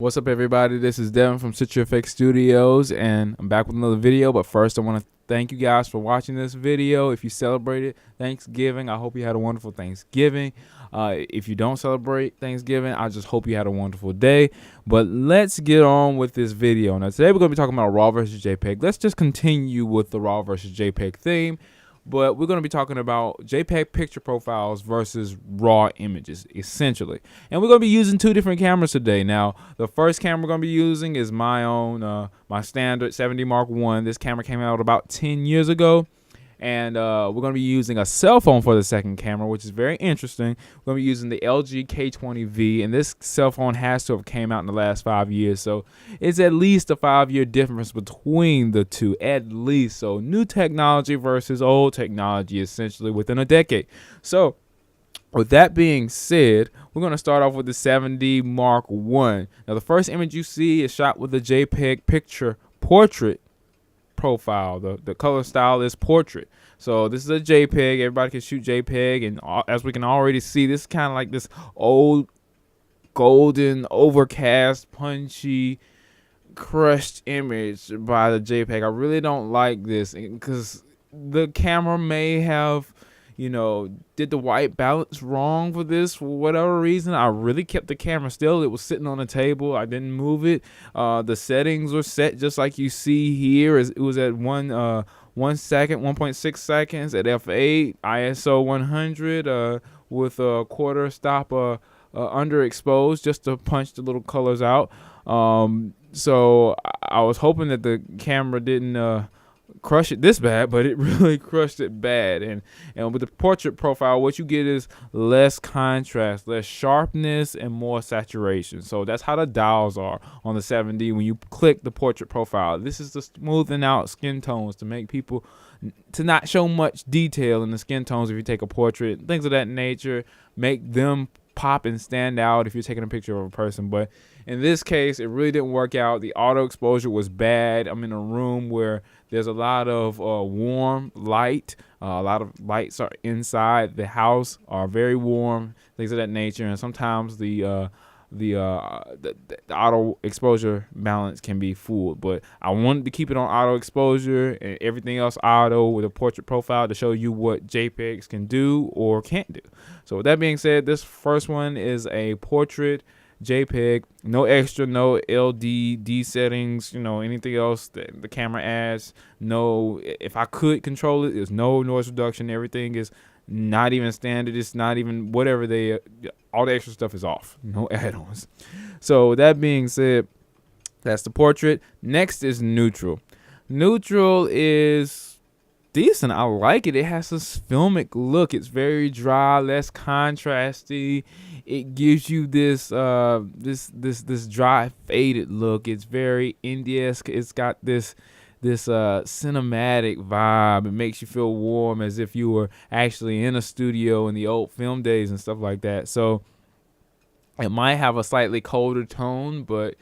What's up, everybody? This is Devin from Jpeg Studios, and I'm back with another video. But first, I want to thank you guys for watching this video. If you celebrated Thanksgiving, I hope you had a wonderful Thanksgiving. If you don't celebrate Thanksgiving, I just hope you had a wonderful day. But let's get on with this video. Now, today we're going to be talking about RAW versus JPEG. Let's just continue with the RAW versus JPEG theme. But we're going to be talking about JPEG picture profiles versus RAW images, essentially. And we're going to be using two different cameras today. Now, the first camera we're going to be using is my own, my standard 70 Mark I. This camera came out about 10 years ago. And we're going to be using a cell phone for the second camera, which is very interesting. We're going to be using the LG K20V, and this cell phone has to have came out in the last 5 years. So it's at least a 5-year difference between the two, at least. So new technology versus old technology, essentially, within a decade. So with that being said, we're going to start off with the 70 Mark I. Now, the first image you see is shot with the JPEG picture portrait profile. The color style is portrait. So this is a JPEG. Everybody can shoot JPEG, and as we can already see, this is kind of like this old golden overcast punchy crushed image by the JPEG. I really don't like this because the camera may have, did the white balance wrong for this for whatever reason. I really kept the camera still. It was sitting on the table. I didn't move it. The settings were set just like you see here. It was at 1.6 seconds at f8, ISO 100 with a quarter stop underexposed just to punch the little colors out. So I was hoping that the camera didn't crush it this bad, but it really crushed it bad. And with the portrait profile, what you get is less contrast, less sharpness, and more saturation. So that's how the dials are on the 7D when you click the portrait profile. This is the smoothing out skin tones to make people to not show much detail in the skin tones. If you take a portrait, things of that nature, make them pop and stand out if you're taking a picture of a person. But in this case, it really didn't work out. The auto exposure was bad. I'm in a room where there's a lot of warm light. A lot of lights are inside the house, are very warm, things of that nature. And sometimes the auto exposure balance can be fooled. But I wanted to keep it on auto exposure and everything else auto with a portrait profile to show you what JPEGs can do or can't do. So with that being said, this first one is a portrait JPEG, no extra, no LD settings, anything else that the camera adds. No, if I could control it, there's no noise reduction. Everything is not even standard. It's not even whatever all the extra stuff is off. No add-ons. So with that being said, that's the portrait. Next is neutral. Neutral is decent. I like it. It has this filmic look. It's very dry, less contrasty. It gives you this this dry faded look. It's very indie-esque. It's got this cinematic vibe. It makes you feel warm, as if you were actually in a studio in the old film days and stuff like that. So it might have a slightly colder tone, but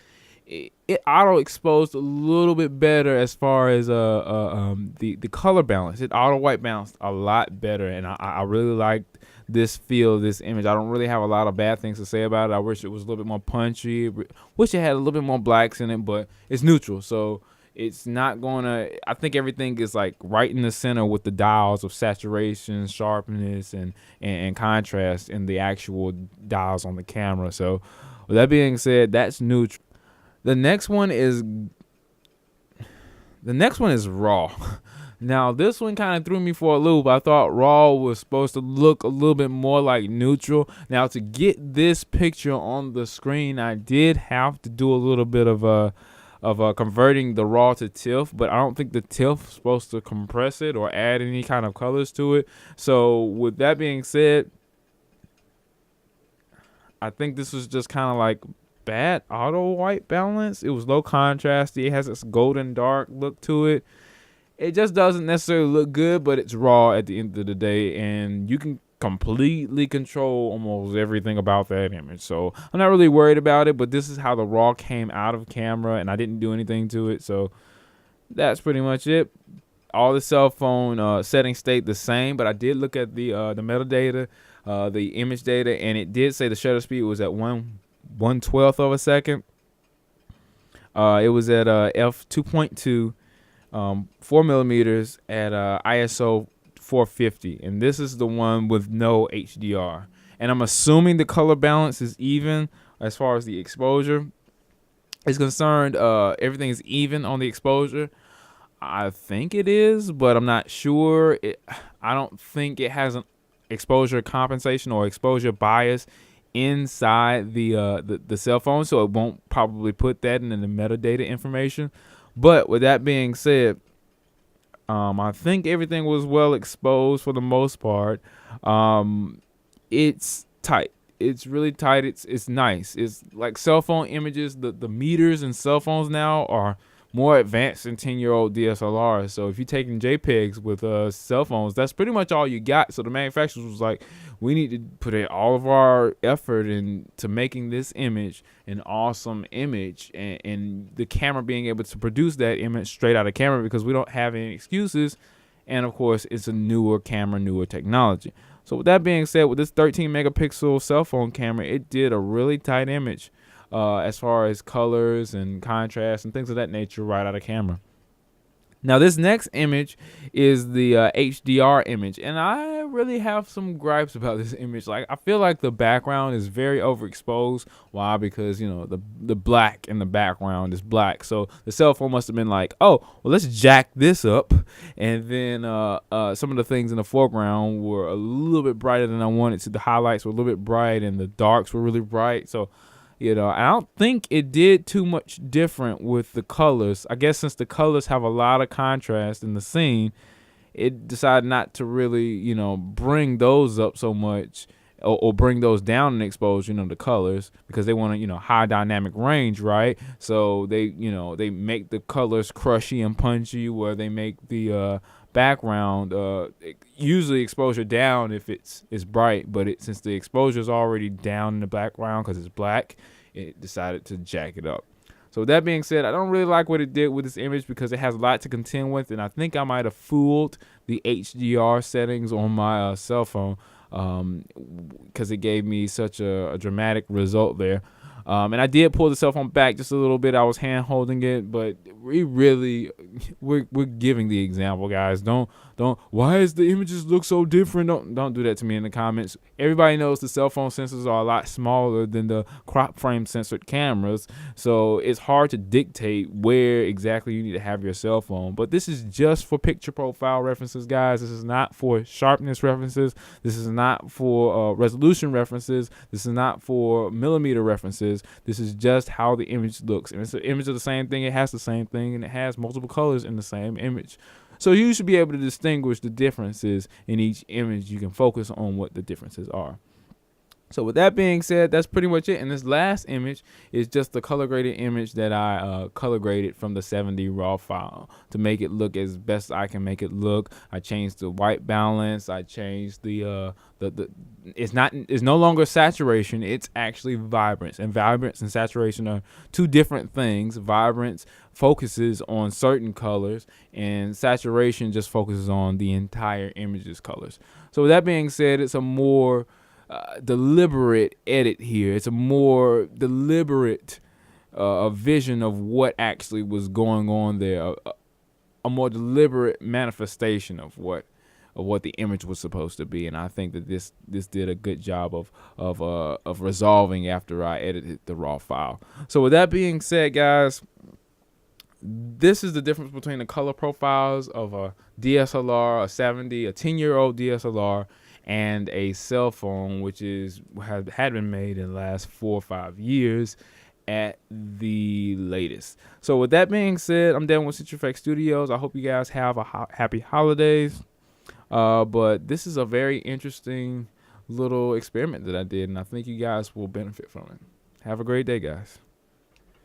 it auto exposed a little bit better as far as the color balance. It auto white balanced a lot better, and I really liked this feel, this image. I don't really have a lot of bad things to say about it. I wish it was a little bit more punchy. Wish it had a little bit more blacks in it, but it's neutral, so it's not gonna. I think everything is like right in the center with the dials of saturation, sharpness, and contrast in the actual dials on the camera. So with that being said, that's neutral. The next one is RAW. Now, this one kind of threw me for a loop. I thought RAW was supposed to look a little bit more like neutral. Now, to get this picture on the screen, I did have to do a little bit of converting the RAW to TIFF, but I don't think the TIFF is supposed to compress it or add any kind of colors to it. So with that being said, I think this was just kind of like bad auto white balance. It was low contrast. It has this golden dark look to it. It just doesn't necessarily look good, but it's RAW at the end of the day, and you can completely control almost everything about that image. So I'm not really worried about it, but this is how the RAW came out of camera, and I didn't do anything to it. So that's pretty much it. All the cell phone settings stayed the same, but I did look at the metadata, the image data, and it did say the shutter speed was at 1/12 of a second. It was at f2.2, 4 millimeters at ISO 450, and this is the one with no HDR. And I'm assuming the color balance is even as far as the exposure is concerned. Everything is even on the exposure. I think it is, but I'm not sure. I don't think it has an exposure compensation or exposure bias inside the cell phone, so it won't probably put that in the metadata information. But with that being said, I think everything was well exposed for the most part. It's tight. It's really tight. It's nice. It's like cell phone images. The meters in cell phones now are more advanced than 10-year-old DSLRs. So if you're taking JPEGs with cell phones, that's pretty much all you got. So the manufacturers was like, we need to put in all of our effort into making this image an awesome image, and the camera being able to produce that image straight out of camera, because we don't have any excuses. And of course, it's a newer camera, newer technology. So with that being said, with this 13 megapixel cell phone camera, it did a really tight image as far as colors and contrast and things of that nature right out of camera. Now this next image is the HDR image, and I really have some gripes about this image. Like, I feel like the background is very overexposed. Why? Because, you know, the black in the background is black. So the cell phone must have been like, oh, well, let's jack this up. And then some of the things in the foreground were a little bit brighter than I wanted to. The highlights were a little bit bright and the darks were really bright. So, you know, I don't think it did too much different with the colors. I guess since the colors have a lot of contrast in the scene, it decided not to really, you know, bring those up so much, or bring those down in exposure, you know, the colors, because they want to, you know, high dynamic range, right? So they, you know, they make the colors crushy and punchy, where they make the background usually exposure down if it's bright, but since the exposure is already down in the background because it's black, it decided to jack it up. So with that being said, I don't really like what it did with this image, because it has a lot to contend with, and I think I might have fooled the HDR settings on my cell phone, because it gave me such a dramatic result there. And I did pull the cell phone back just a little bit. I was hand holding it, but we're giving the example, guys. Don't why is the images look so different? Don't do that to me in the comments. Everybody knows the cell phone sensors are a lot smaller than the crop frame censored cameras, so it's hard to dictate where exactly you need to have your cell phone. But this is just for picture profile references, guys. This is not for sharpness references. This is not for resolution references. This is not for millimeter references. This is just how the image looks. And it's an image of the same thing. It has the same thing, and it has multiple colors in the same image. So you should be able to distinguish the differences in each image. You can focus on what the differences are. So with that being said, that's pretty much it. And this last image is just the color graded image that I color graded from the 7D raw file to make it look as best I can make it look. I changed the white balance. I changed it's no longer saturation. It's actually vibrance. And vibrance and saturation are two different things. Vibrance focuses on certain colors, and saturation just focuses on the entire image's colors. So with that being said, it's a more deliberate edit here. It's a more deliberate vision of what actually was going on there. A more deliberate manifestation of what the image was supposed to be. And I think that this did a good job of resolving after I edited the raw file. So with that being said, guys, this is the difference between the color profiles of a DSLR, a 70, a 10-year-old DSLR, and a cell phone, which had been made in the last 4 or 5 years at the latest. So with that being said, I'm done with Jpeg Studios. I hope you guys have a happy holidays. But this is a very interesting little experiment that I did, and I think you guys will benefit from it. Have a great day, guys.